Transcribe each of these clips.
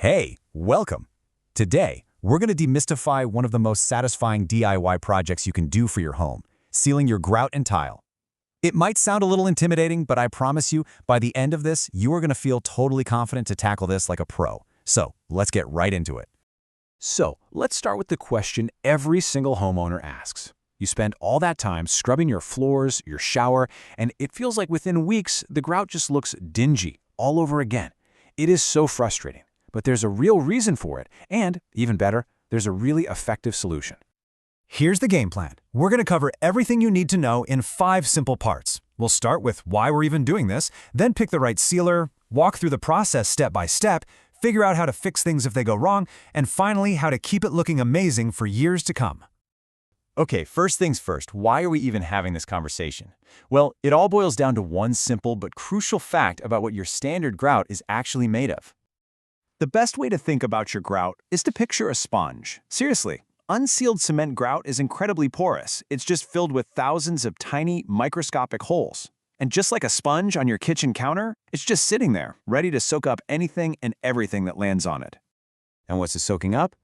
Hey, welcome! Today, we're going to demystify one of the most satisfying DIY projects you can do for your home, sealing your grout and tile. It might sound a little intimidating, but I promise you, by the end of this, you are going to feel totally confident to tackle this like a pro. So, let's get right into it. So, let's start with the question every single homeowner asks. You spend all that time scrubbing your floors, your shower, and it feels like within weeks, the grout just looks dingy all over again. It is so frustrating. But there's a real reason for it, and, even better, there's a really effective solution. Here's the game plan. We're going to cover everything you need to know in 5 simple parts. We'll start with why we're even doing this, then pick the right sealer, walk through the process step by step, figure out how to fix things if they go wrong, and finally, how to keep it looking amazing for years to come. Okay, first things first, why are we even having this conversation? Well, it all boils down to one simple but crucial fact about what your standard grout is actually made of. The best way to think about your grout is to picture a sponge. Seriously, unsealed cement grout is incredibly porous. It's just filled with thousands of tiny, microscopic holes. And just like a sponge on your kitchen counter, it's just sitting there, ready to soak up anything and everything that lands on it. And what's it soaking up?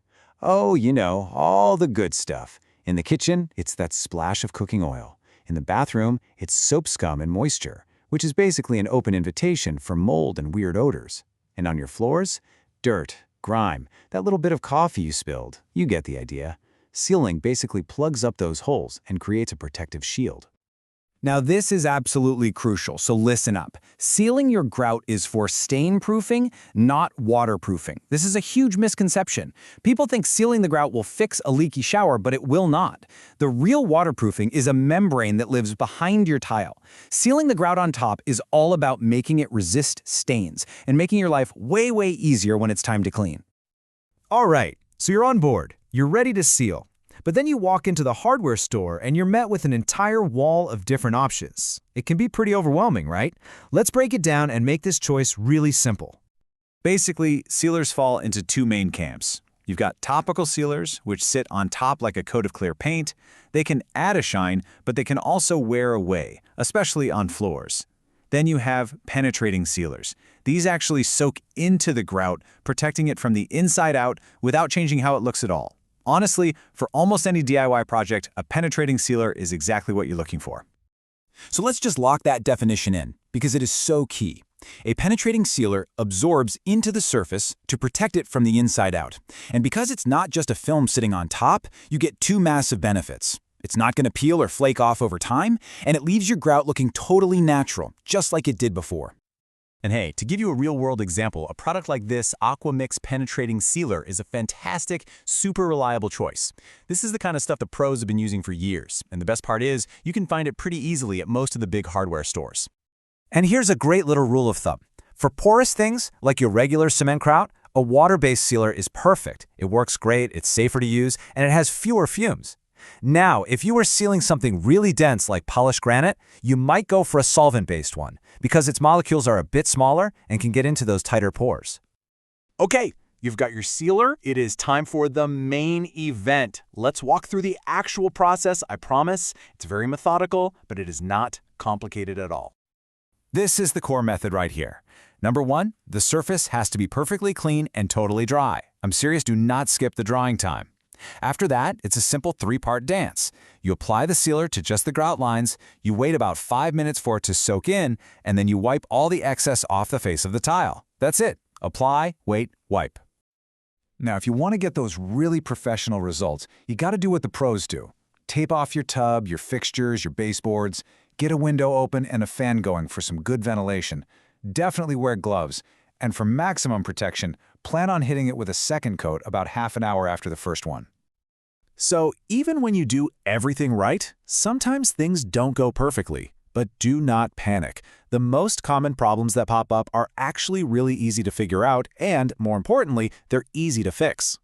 Oh, you know, all the good stuff. In the kitchen, it's that splash of cooking oil. In the bathroom, it's soap scum and moisture, which is basically an open invitation for mold and weird odors. And on your floors, dirt, grime, that little bit of coffee you spilled. You get the idea. Sealing basically plugs up those holes and creates a protective shield. Now this is absolutely crucial, so listen up. Sealing your grout is for stain-proofing, not waterproofing. This is a huge misconception. People think sealing the grout will fix a leaky shower, but it will not. The real waterproofing is a membrane that lives behind your tile. Sealing the grout on top is all about making it resist stains and making your life way, way easier when it's time to clean. All right, so you're on board. You're ready to seal. But then you walk into the hardware store and you're met with an entire wall of different options. It can be pretty overwhelming, right? Let's break it down and make this choice really simple. Basically, sealers fall into 2 main camps. You've got topical sealers, which sit on top like a coat of clear paint. They can add a shine, but they can also wear away, especially on floors. Then you have penetrating sealers. These actually soak into the grout, protecting it from the inside out without changing how it looks at all. Honestly, for almost any DIY project, a penetrating sealer is exactly what you're looking for. So let's just lock that definition in, because it is so key. A penetrating sealer absorbs into the surface to protect it from the inside out. And because it's not just a film sitting on top, you get 2 massive benefits. It's not going to peel or flake off over time, and it leaves your grout looking totally natural, just like it did before. And hey, to give you a real-world example, a product like this Aqua Mix Penetrating Sealer is a fantastic, super reliable choice. This is the kind of stuff the pros have been using for years, and the best part is, you can find it pretty easily at most of the big hardware stores. And here's a great little rule of thumb. For porous things, like your regular cement grout, a water-based sealer is perfect. It works great, it's safer to use, and it has fewer fumes. Now, if you were sealing something really dense like polished granite, you might go for a solvent-based one, because its molecules are a bit smaller and can get into those tighter pores. Okay, you've got your sealer. It is time for the main event. Let's walk through the actual process. I promise it's very methodical, but it is not complicated at all. This is the core method right here. Number 1, the surface has to be perfectly clean and totally dry. I'm serious, do not skip the drying time. After that, it's a simple 3-part dance. You apply the sealer to just the grout lines, you wait about 5 minutes for it to soak in, and then you wipe all the excess off the face of the tile. That's it. Apply, wait, wipe. Now, if you want to get those really professional results, you got to do what the pros do. Tape off your tub, your fixtures, your baseboards, get a window open and a fan going for some good ventilation. Definitely wear gloves. And for maximum protection, plan on hitting it with a second coat about half an hour after the first one. So even when you do everything right, sometimes things don't go perfectly. But do not panic. The most common problems that pop up are actually really easy to figure out, and more importantly, they're easy to fix.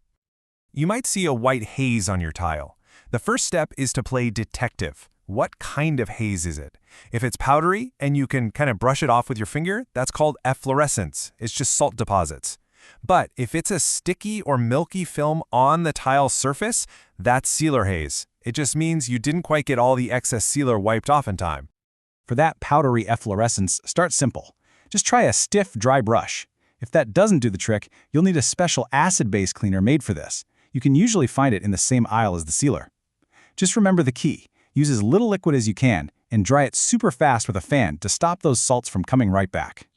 You might see a white haze on your tile. The first step is to play detective. What kind of haze is it? If it's powdery and you can kind of brush it off with your finger, that's called efflorescence. It's just salt deposits. But if it's a sticky or milky film on the tile surface, that's sealer haze. It just means you didn't quite get all the excess sealer wiped off in time. For that powdery efflorescence, start simple. Just try a stiff, dry brush. If that doesn't do the trick, you'll need a special acid-based cleaner made for this. You can usually find it in the same aisle as the sealer. Just remember the key. Use as little liquid as you can and dry it super fast with a fan to stop those salts from coming right back.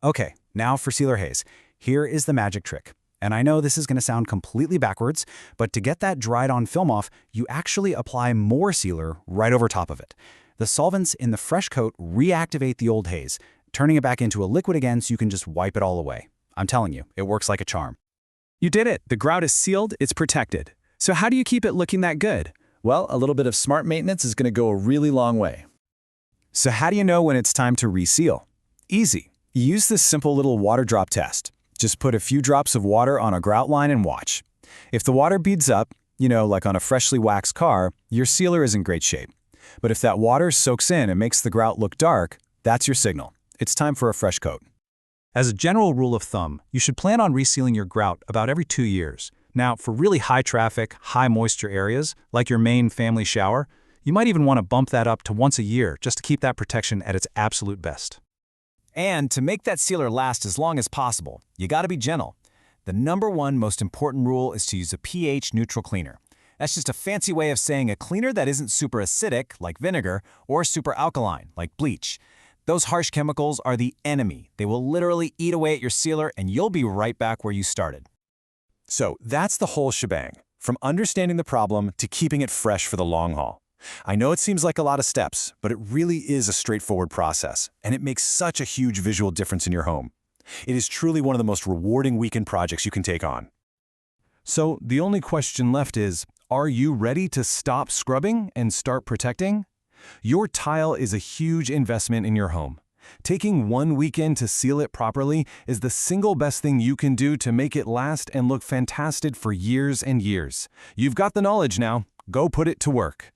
Okay, now for sealer haze. Here is the magic trick. And I know this is going to sound completely backwards, but to get that dried on film off, you actually apply more sealer right over top of it. The solvents in the fresh coat reactivate the old haze, turning it back into a liquid again so you can just wipe it all away. I'm telling you, it works like a charm. You did it. The grout is sealed, it's protected. So how do you keep it looking that good? Well, a little bit of smart maintenance is going to go a really long way. So how do you know when it's time to reseal? Easy. Use this simple little water drop test. Just put a few drops of water on a grout line and watch. If the water beads up, like on a freshly waxed car, your sealer is in great shape. But if that water soaks in and makes the grout look dark, that's your signal. It's time for a fresh coat. As a general rule of thumb, you should plan on resealing your grout about every 2 years. Now, for really high traffic, high moisture areas, like your main family shower, you might even want to bump that up to once a year just to keep that protection at its absolute best. And to make that sealer last as long as possible, you gotta be gentle. The #1 most important rule is to use a pH-neutral cleaner. That's just a fancy way of saying a cleaner that isn't super acidic, like vinegar, or super alkaline, like bleach. Those harsh chemicals are the enemy. They will literally eat away at your sealer and you'll be right back where you started. So that's the whole shebang, from understanding the problem to keeping it fresh for the long haul. I know it seems like a lot of steps, but it really is a straightforward process, and it makes such a huge visual difference in your home. It is truly one of the most rewarding weekend projects you can take on. So the only question left is, are you ready to stop scrubbing and start protecting? Your tile is a huge investment in your home. Taking one weekend to seal it properly is the single best thing you can do to make it last and look fantastic for years and years. You've got the knowledge now. Go put it to work.